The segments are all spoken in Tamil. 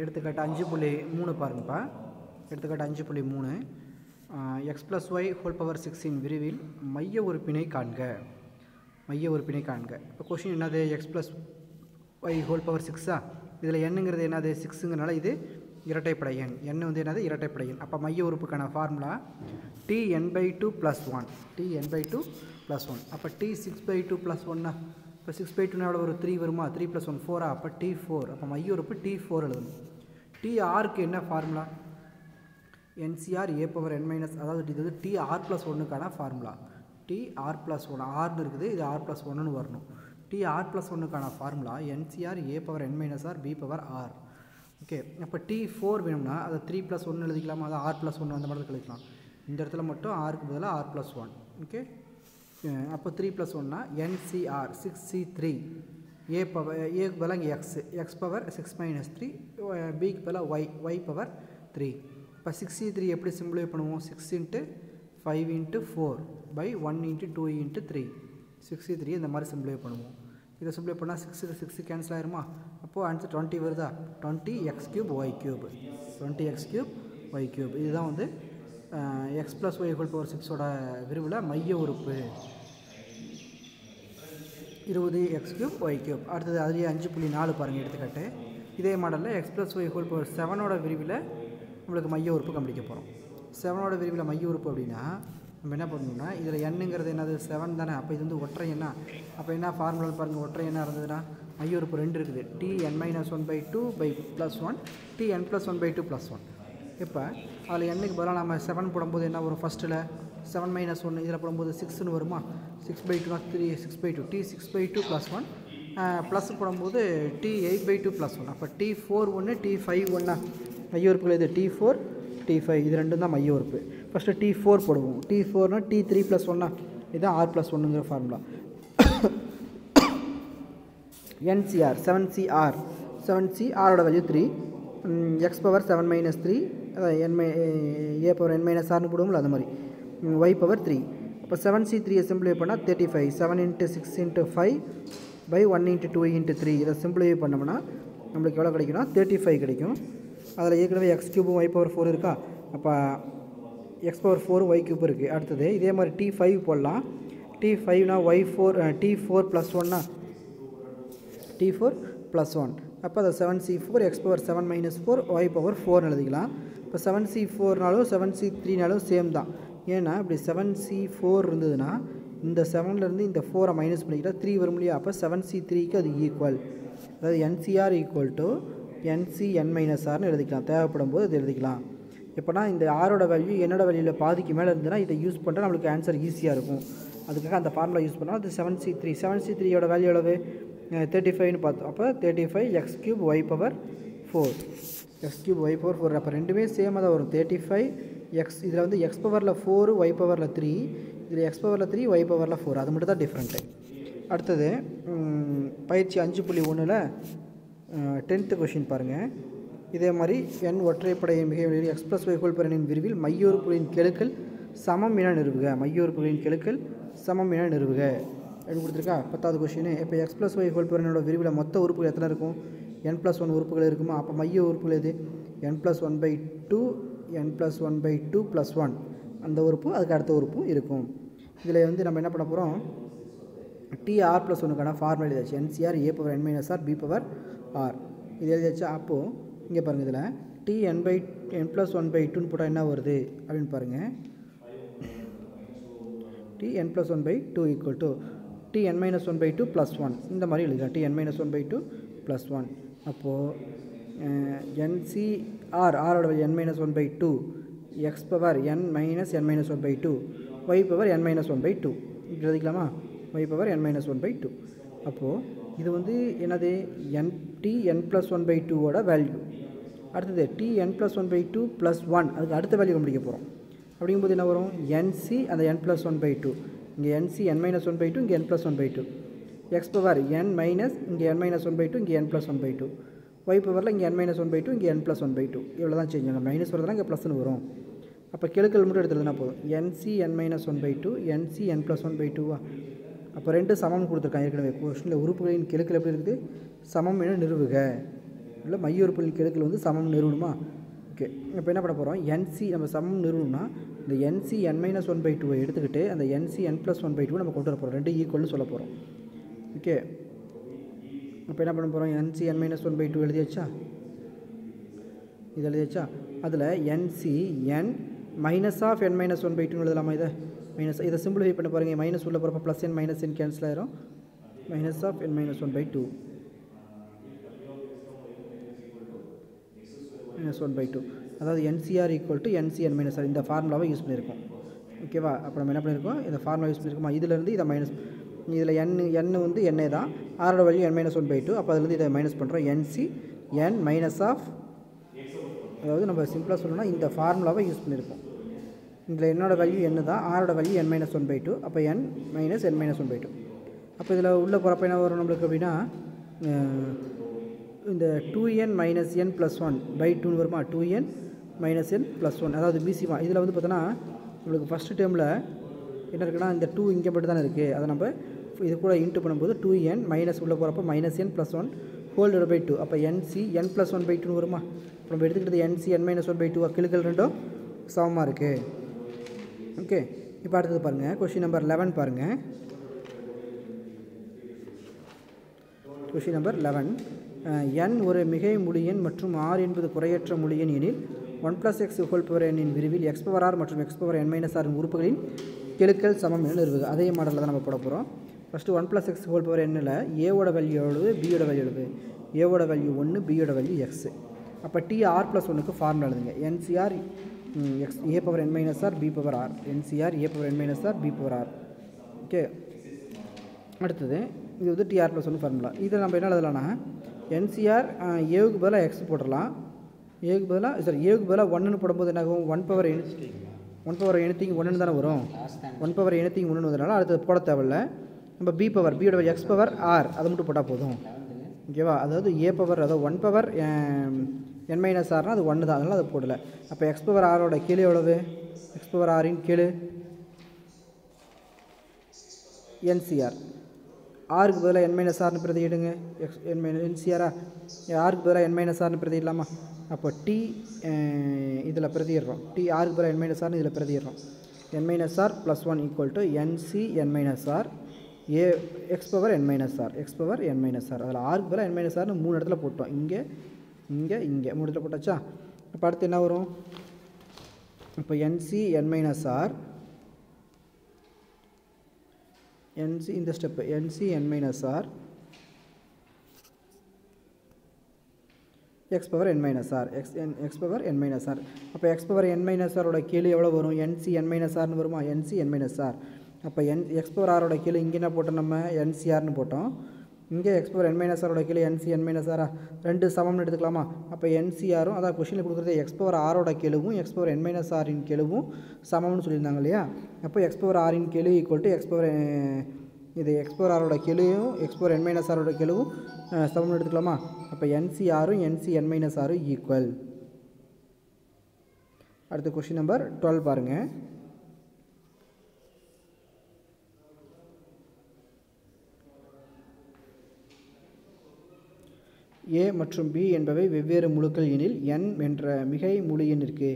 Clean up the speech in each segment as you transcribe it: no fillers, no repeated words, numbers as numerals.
எடுத்துக்காட்டு 5.3 பாருங்கப்பா. எடுத்துக்காட்டு 5.3 x + y ஹோல் பவர் 6 இன் விரிவில் மைய உறுப்பினை காண்க. மைய உறுப்பினை காண்க. இப்போ கொஷின் என்னது? x + y ஹோல் பவர் 6ஆ? இதில் என்னங்கிறது என்னது? 6ங்கிறனால இது இரட்டைப்படை எண். n வந்து என்னது? இரட்டைப்படை எண். அப்போ மைய உறுப்புக்கான ஃபார்முலா tn/2 + 1. tn/2 + 1. அப்போ t 6/2 + 1. இப்போ 6/2 எவ்வளோ வரும்? 3 வருமா? 3 + 1 4. அப்போ t4. அப்போ மைய உறுப்பு t4 எழுதணும். tr என்ன ஃபார்முலா? NCR a⁻n-, அதாவது இது வந்து tr + 1க்கான ஃபார்முலா. tr + 1 ஆர்னு இருக்குது, இது r + 1ன்னு வரணும். tr + 1க்கான formula NCR a⁻n-r b⁻r. Okay. அப்போ t4 வேணும்னா அதை 3 + 1 எழுதிக்கலாமா? அதை r + 1 அந்த மாதிரி எழுதிக்கலாம். இந்த இடத்துல மட்டும் rக்கு பதிலாக r + 1. ஓகே. அப்போ 3 + 1னா NCR 6C3 a க்கு பதிலாக இங்கே x பவர் 6 - 3 bக்கு பதிலாக y பவர் 3. இப்போ 6C3 எப்படி சிம்பிளை பண்ணுவோம்? 6 × 5 × 4 / 1 × 2 × 3. 6C3 இந்த மாதிரி சிம்பிளை பண்ணுவோம். இதை சிம்பிளை பண்ணால் 6 கேன்சல் ஆயிருமா? அப்போது ஆன்சர் 20 வருதா? 20x³ y³. 20x³ y³. இதுதான் வந்து x + y ஹோல் பவர் 6ஓட விரிவில் மைய உறுப்பு 20x³ y³. அடுத்தது அதுலேயே 5.4 பாருங்கள் எடுத்துக்காட்டு. இதே மாடலில் x + y ஹோல் பவர் 7ஓட விரிவில் நம்மளுக்கு மைய உறுப்பு கண்டுபிடிக்க போகிறோம். 7ஓட விரிவில் மைய உறுப்பு அப்படின்னா நம்ம என்ன பண்ணணும்னா, இதில் என்னங்கிறது என்னது? 7 தானே. அப்போ இது வந்து ஒற்றை எண்ணா? அப்போ என்ன ஃபார்முலா பாருங்கள். ஒற்றை எண்ணா இருந்ததுன்னா மைய உறுப்பு 2 இருக்குது. tn-1/2 + 1 tn + 1/2 + 1. இப்போ அதில் எண்ணுக்கு பதிலாக நம்ம 7 போடும்போது என்ன வரும்? ஃபஸ்ட்டில் 7 - 1 இதில் போடும்போது 6ன்னு வருமா? 6/2னா 3 6/2 t6/2 + 1 ப்ளஸ் போடும்போது t8/2 + 1. அப்போ t4 1 t5 1 மைய உறுப்புகள் இது t4 t5 இது ரெண்டும் தான் மைய உறுப்பு. ஃபஸ்ட்டு t4 போடுவோம். t4னா t3 + 1 இதுதான் r + 1ங்கிற ஃபார்முலா. NCR 7CR 7CRோட வேல்யூ 3 x பவர் 7 - 3 a⁻n-rன்னு போடுவோம்ல அந்த மாதிரி y பவர் 3. அப்போ 7C3 சிம்பிளிஃபை பண்ணால் 35. 7 × 6 × 5 / 1 × 2 × 3 இதை சிம்பிளிஃபை பண்ணோம்னா நம்மளுக்கு எவ்வளோ கிடைக்கும்னா 35 கிடைக்கும். அதில் ஏற்கனவே x³ y பவர் 4 இருக்கா? அப்போ x பவர் 4 y³ இருக்குது. அடுத்தது இதே மாதிரி t5 போடலாம். t5னா y4 t4 + 1 t4 + 1. அப்போ அதை 7C4 x power 7 - 4 y power 4 எழுதிக்கலாம். இப்போ 7C4னாலும் 7C3னாலும் சேம் தான். ஏன்னா இப்படி 7C4 இருந்ததுன்னா இந்த 7லேருந்து இந்த 4 மைனஸ் பண்ணிக்கிட்டால் 3 வரும் இல்லையா? அப்போ 7C3க்கு அது ஈக்குவல். அதாவது NCR = NCn-rன்னு எழுதிக்கலாம். தேவைப்படும் போது இது எழுதிக்கலாம். எப்போனா இந்த ஆரோட வேல்யூ என்னோட வேல்யூவில் பாதிக்கு மேலே இருந்ததுன்னா இதை யூஸ் பண்ணுற நம்மளுக்கு ஆன்சர் ஈஸியாக இருக்கும். அதுக்காக அந்த ஃபார்முலா யூஸ் பண்ணால் அது 7C3. 7C3யோட வேல்யூ எவ்வளவு? 35ன்னு பார்த்தோம். அப்போ 35x³ y power 4 x³ y power 4. அப்போ ரெண்டுமே சேமாக தான் வரும். 35x இதில் வந்து x பவரில் 4 y பவரில் 3 இதில் x பவரில் 3 y பவரில் 4 அது மட்டும் தான் டிஃப்ரெண்ட்டு. அடுத்தது பயிற்சி 5.1ல் 10th கொஷின் பாருங்கள். இதே மாதிரி n ஒற்றைப்படை Mikhail x + y whole power n விரிவில் மைய உறுப்புகளின் கெழுக்கள் சமம் என நிறுவுக. மைய உறுப்புகளின் கெழுக்கள் சமம் என நிறுவுக அப்படின்னு கொடுத்துருக்கா. 10வது கொஷின். இப்போ x + y whole power n விரிவில் மொத்த உறுப்புகள் எத்தனை இருக்கும்? n + 1 உறுப்புகள் இருக்குமா? அப்போ மைய உறுப்புகள் எது? n + 1/2 n + 1/2 + 1 அந்த உறுப்பு அதுக்கு அடுத்த உறுப்பும் இருக்கும். இதில் வந்து நம்ம என்ன பண்ண போகிறோம்? tr + 1க்கான ஃபார்முலா எழுதியாச்சு. NCR a⁻n-r b⁻r இது எழுதியாச்சு. அப்போது இங்கே பாருங்கள், இதில் tn + 1/2ன்னு போட்டால் என்ன வருது அப்படின்னு பாருங்கள். tn + 1/2 = tn - 1/2 + 1 இந்த மாதிரி எழுதிக்கலாம். tn - 1/2 + 1. அப்போது NCR ஆரோட n - 1/2 x power n - n - 1/2 y power n - 1/2 இப்படி எழுதிக்கலாமா? y power n - 1/2. அப்போது இது வந்து என்னது? tn + 1/2ஓட வேல்யூ. அடுத்தது tn + 1/2 + 1 அதுக்கு அடுத்த வேல்யூ கண்டுபிடிக்க போகிறோம். அப்படிங்கும்போது என்ன வரும்? NC அந்த n + 1/2 இங்கே NC n - 1/2 இங்கே n + 1/2 x power n minus இங்கே n - 1/2 இங்கே n + 1/2 y பவரில் இங்கே n - 1/2 இங்கே n + 1/2 இவ்வளோ தான் சேஞ்ச். அங்கே மைனஸ் வரதுனா இங்கே ப்ளஸ்ன்னு வரும். அப்போ கெழுக்கள் மட்டும் எடுத்துருந்தா போதும். NC n - 1/2 NC n + 1/2 அப்போ ரெண்டு சமம் கொடுத்துருக்காங்க. ஏற்கனவே கொஸ்டினில் உறுப்புகளின் கெழுக்கள் எப்படி இருக்குது? சமம் என நிறுவுக. இல்லை மையுறுப்புகளின் கெழுக்கள் வந்து சமம் நிறுவணுமா? ஓகே, இப்போ என்ன பண்ண போகிறோம், என்சி நம்ம சமம் நிறுவனம்னா இந்த என்சி n-1/2 எடுத்துக்கிட்டு அந்த என்சி n+1/2 நம்ம கொண்டு வர போகிறோம், ரெண்டு ஈக்குவல்னு சொல்ல போகிறோம். ஓகே, இப்போ என்ன பண்ண போகிறோம், என்சி n-1/2 எழுதியாச்சா? இது எழுதியாச்சா? அதில் என்சி n -n-1/2 எழுதலாமா? இதை சிம்பிளிஃபை பண்ண பாருங்கள். மைனஸ் உள்ள போகிறப்ப plus n minus n cancel ஆயிரும். -n-1/2 -1/2, அதாவது NCR = NCn-R இந்த ஃபார்முலாவை யூஸ் பண்ணியிருக்கோம். ஓகேவா? அப்போ நம்ம என்ன பண்ணியிருக்கோம், இந்த ஃபார்முலா யூஸ் பண்ணியிருக்கோமா? இதிலேருந்து இதை மைனஸ், இதில் n வந்து n தான், ஆரோட வேல்யூ n-1/2. அப்போ அதுலேருந்து இதை மைனஸ் பண்ணுறோம். NC n மைனஸ் ஆஃப், அதாவது நம்ம சிம்பிளாக சொல்லணும்னா இந்த ஃபார்முலாவை யூஸ் பண்ணியிருக்கோம். இதில் என்னோட வேல்யூ n தான், ஆரோட வேல்யூ n-1/2. அப்போ n மைனஸ் n-1/2. அப்போ இதில் உள்ளே போகிறப்ப என்ன வரும் நம்மளுக்கு அப்படின்னா, இந்த 2n மைனஸ் n + 1/2 வருமா? 2n மைனஸ் n + 1, அதாவது பிசிமா. இதில் வந்து பார்த்தோன்னா நம்மளுக்கு ஃபஸ்ட்டு டேர்மில் என்ன இருக்குன்னா, இந்த 2 இங்கே மட்டும் தானே இருக்குது. அதை நம்ம இது கூட இன்ட்டு பண்ணும்போது 2n மைனஸ் உள்ளே போகிறப்ப -n + 1/2. அப்போ NC n+1/2 வருமா? இப்போ நம்ம எடுத்துக்கிட்டது NC n-1/2 கெழுக்கள் ரெண்டும் சமமாக இருக்குது. ஓகே, இப்போ அடுத்தது பாருங்கள், கொஷின் நம்பர் 11 பாருங்கள். கொஷின் நம்பர் 11, n ஒரு மிகை முழு எண் மற்றும் r என்பது குறையற்ற முழு எண் எனில் 1 + x⁴n இன் விரிவில் x⁻r மற்றும் x⁻n-r உறுப்புகளின் கெழுக்கள் சமம் என நிறுவுக. அதே மாடலில் தான் நம்ம போட போகிறோம். ஃபஸ்ட்டு 1 + x⁴n ஏவோட வேல்யூ எவ்வளவு, பியோட வேல்யூ எவ்வளவு? ஏவோட வேல்யூ 1, பியோட வேல்யூ x. அப்போ TR+1க்கு ஃபார்முலா எழுதுங்க. NCR a⁻n-r b⁻r, NCR a⁻n-r b⁻r. Okay, அடுத்தது இது வந்து TR+1 ஃபார்முலா. இதை நம்ம என்ன எழுதலாம்னா, NCR ஏவுக்கு பதிலாக x போட்டுடலாம். ஏவுக்கு பதிலாக 1ன்னு போடும்போது என்ன ஆகும், 1/n 1 தானே வரும். 1/n 1 வந்ததுனால அடுத்தது போட தேவையில்ல. நம்ம பியோட வேல்யூ x⁻r அதை மட்டும் போட்டால் போதும். ஓகேவா? அதாவது அதாவது 1/n-rனா அது 1 தான், அதனால் அதை போடலை. அப்போ x⁻r கீழே எவ்வளவு, x⁻r கீழே NCR, ஆருக்கு பதிலாக n-rன்னு பிரதியிடுங்க. NCR ஆருக்கு பதிலாக n-rன்னு பிரதியிடலாமா? அப்போ இதில் பிரதியிடுறோம். ஆருக்கு பதிலாக n-rன்னு இதில் பிரதியிடுறோம். n-r + 1 = NC n-r x⁻n-r. அதில் ஆருக்கு பதிலாக n-rன்னு 3 இடத்துல போட்டோம். இங்கே 3 இடத்துல போட்டாச்சா? இப்போ அடுத்து என்ன வரும், இப்போ NC n-r, இந்த ஸ்டெப்பு NC n-r x⁻n-r. அப்போ x⁻n-r கீழே எவ்வளோ வரும், NC n-rன்னு வருமா? NC n-r. அப்போ x⁻r கீழே இங்கே என்ன போட்டோம், நம்ம NCRன்னு போட்டோம். இங்கே x⁻n-r கீழே NC n-r ரெண்டு சமம்னு எடுத்துக்கலாமா? அப்போ NCRம், அதான் கொஷினில் கொடுக்குறது x⁻r கீழுவும் x⁻n-r கீழுவும் சமம்னு சொல்லியிருந்தாங்க இல்லையா? அப்போ x⁻r கீழு இது x⁻r கீழையும் x⁻n-r கீழுவும் சமம்னு எடுத்துக்கலாமா? அப்போ NCRம் NC n-r ஈக்குவல். அடுத்த கொஷின் நம்பர் 12 பாருங்கள். A மற்றும் B என்பவை வெவ்வேறு முழுக்கள் எனில் n என்ற மிகை முழு எண்ணிற்கு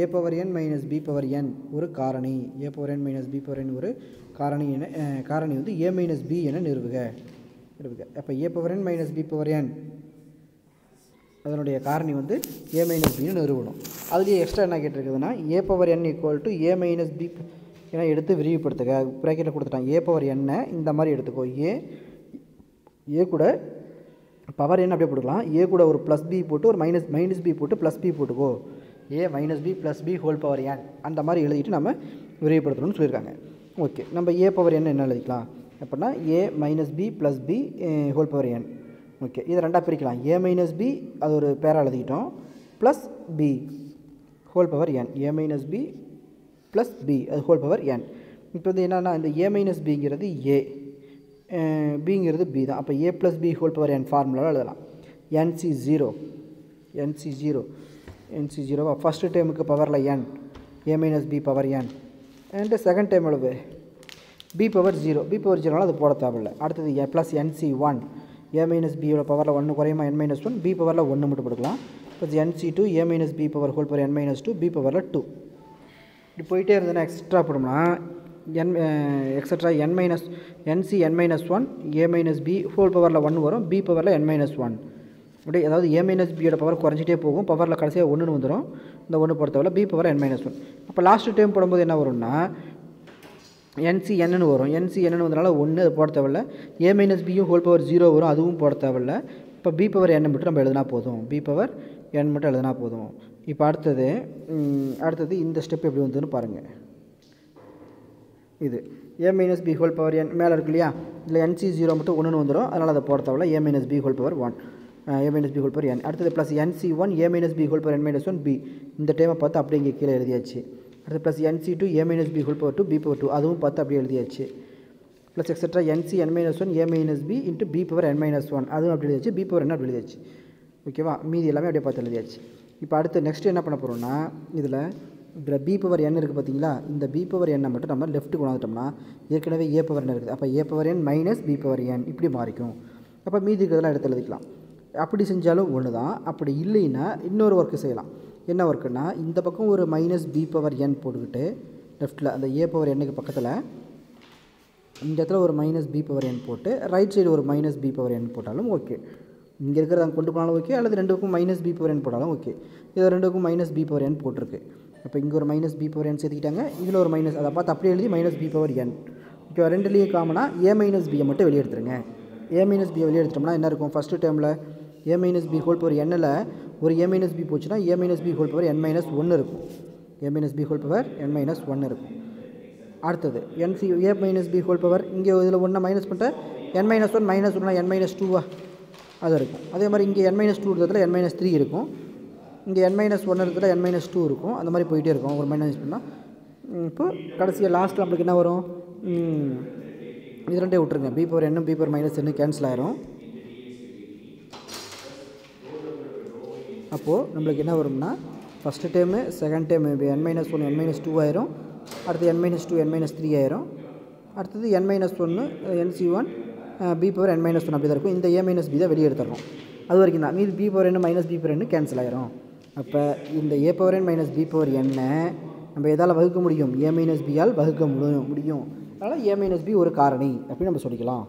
a⁻n - b⁻n ஒரு காரணி, a⁻n - b⁻n ஒரு காரணி வந்து a - b என நிறுவுக. அப்போ a⁻n - b⁻n அதனுடைய காரணி வந்து a - b நிறுவனம். அதுலேயே எக்ஸ்ட்ரா என்ன கேட்டிருக்குதுன்னா, a⁻n = a - b என எடுத்து விரிவுபடுத்துக. ப்ராக்கெட்டில் கொடுத்துட்டான். a⁻n இந்த மாதிரி எடுத்துக்கோ. a கூட பவர் n அப்படியே போட்டுக்கலாம். a கூட ஒரு ப்ளஸ் b போட்டு ஒரு மைனஸ் b போட்டு ப்ளஸ் b போட்டுக்கோ. a - b + b⁴n அந்த மாதிரி எழுதிட்டு நம்ம விரிவுபடுத்தணும்னு சொல்லியிருக்காங்க. ஓகே, நம்ம a⁻n என்ன எழுதிக்கலாம் அப்படின்னா a - b + b⁴n. ஓகே, இதை ரெண்டாக பிரிக்கலாம். a - b அது ஒரு பேராக எழுதிக்கிட்டோம், plus b⁴n, a - b plus b அது ⁴n. இப்போ வந்து என்னென்னா, இந்த a - bங்கிறது a, பிங்கிறது b தான். அப்போ a + b⁴n ஃபார்முலாவில் எழுதலாம். NC0 ஃபஸ்ட்டு டைமுக்கு பவரில் n, a - b power n, and second time எவ்வளவு b⁻0, b⁻0னால அது போட தேவையில்லை. அடுத்தது ப்ளஸ் NC1, ஏ மைனஸ் பியோட பவரில் 1 குறையுமா n-1 b பவரில் 1 மட்டும் போட்டுக்கலாம். Plus nc2 a minus b power whole power n-2 b பவரில் 2. இப்படி போயிட்டே இருந்ததுன்னா எக்ஸ்ட்ரா போட்டோம்னா extra nc n-1 a minus b whole பவரில் 1 வரும், b பவரில் n-1 அப்படி. அதாவது a மைனஸ் பியோட பவர் குறைஞ்சிட்டே போகும், பவரில் கடைசியாக 1 வந்துடும். இந்த 1 பொறுத்தவரை b பவர் n-1. அப்போ லாஸ்ட் டைம் போடும்போது என்ன வரும்னா nc n வரும். nc n வந்தனால 1 அது போட தேவையில்ல. a மைனஸ் பியும் ஹோல் பவர் 0 வரும், அதுவும் போட தேவையில்ல. இப்போ b பவர் n மட்டும் நம்ம எழுதினா போதும், b பவர் n மட்டும் எழுதினா போதும். இப்போ அடுத்தது இந்த ஸ்டெப் எப்படி வந்ததுன்னு பாருங்கள். இது a minus b whole power n மேலே இருக்கு இல்லையா, இதில் nc 0 மட்டும் 1 வந்துடும், அதனால் அதை போட தேவையில்ல. a minus b whole power 1 a minus b whole power n. அடுத்தது plus nc1 a minus b whole power n-1 b. இந்த டைமை பார்த்து அப்படியே இங்கே கீழே எழுதியாச்சு. அடுத்து plus nc2 a minus b whole power 2 b power 2, அதுவும் பார்த்து அப்படியே எழுதியாச்சு. Plus etcetera nc n-1 a minus b into b power n-1, அதுவும் அப்படி எழுதியாச்சு. b பவர் n அப்படி எழுதியாச்சு. ஓகேவா, மீதி எல்லாமே அப்படியே பார்த்து எழுதியாச்சு. இப்போ அடுத்து நெக்ஸ்ட் என்ன பண்ண போகிறோம்னா, இதில் b பவர் n இருக்குது பார்த்தீங்களா, இந்த b பவர் n மட்டும் நம்ம லெஃப்ட் கொண்டாந்துட்டோம்னா ஏற்கனவே a பவர் n இருக்குது. அப்போ a power n minus b power n இப்படி மாறிக்கும். அப்போ மீதி இருக்கிறதெல்லாம் எடுத்து எழுதிக்கலாம். அப்படி செஞ்சாலும் ஒன்று தான். அப்படி இல்லைன்னா இன்னொரு ஒர்க்கு செய்யலாம். என்ன ஒர்க்குன்னா, இந்த பக்கம் ஒரு மைனஸ் b பவர் n போட்டுக்கிட்டு லெஃப்ட்டில் அந்த a பவர் n-க்கு பக்கத்தில் இந்த இடத்துல ஒரு மைனஸ் b பவர் n போட்டு ரைட் சைடு ஒரு மைனஸ் b பவர் n போட்டாலும் ஓகே. இங்கே இருக்கிறத அங்கே கொண்டு போனாலும் ஓகே, அல்லது ரெண்டுக்கும் மைனஸ் b பவர் n போட்டாலும் ஓகே. இது ரெண்டுக்கும் மைனஸ் b பவர் n போட்டிருக்கு. அப்போ இங்கே ஒரு மைனஸ் b பவர் n சேர்த்துக்கிட்டாங்க, இதில் ஒரு மைனஸ், அதை பார்த்து அப்படியே எழுதி மைனஸ் b பவர் n. இப்போ ரெண்டுலேயும் காமனாக a மைனஸ் b மட்டும் வெளியே எடுத்துருங்க. a மைனஸ் b வெளியே எடுத்துட்டோம்னா என்ன இருக்கும், ஃபஸ்ட்டு டைமில் a minus b whole power n-ல் ஒரு a மைனஸ் b போச்சுன்னா a minus b whole power n-1 இருக்கும். a minus b whole power n-1 இருக்கும். அடுத்தது a minus b whole power, இங்கே இதில் 1 மைனஸ் பண்ணிட்டு n-1 மைனஸ் 1 n-2 அது இருக்கும். அதே மாதிரி இங்கே n-2 இருக்கிறதுல n-3 இருக்கும், இங்கே n-1 இருக்கிறதுல n-2 இருக்கும். அந்த மாதிரி போயிட்டே இருக்கும் ஒரு மைனஸ் பண்ணால். இப்போ கடைசியாக லாஸ்ட்டில் நம்மளுக்கு என்ன வரும், இது ரெண்டே விட்டுருங்க, b power n b power minus n cancel ஆயிரும். அப்போது நம்மளுக்கு என்ன வரும்னா, first time second time n-1 n-2 ஆயிரும். அடுத்து n-2 n-3 ஆயிரும். அடுத்தது n-1 nc1 b power n-1 அப்படி தான் இருக்கும். இந்த a மைனஸ் b தான் வெளியே எடுத்துடணும். அது வரைக்கும் தான். மீது b power n minus b power n cancel ஆயிரும். அப்போ இந்த a power n minus b power n நம்ம எதால் வகுக்க முடியும், a மைனஸ் b ஆல் வகுக்க முடியும். அதனால் a மைனஸ் b ஒரு காரணி அப்படின்னு நம்ம சொல்லிக்கலாம்.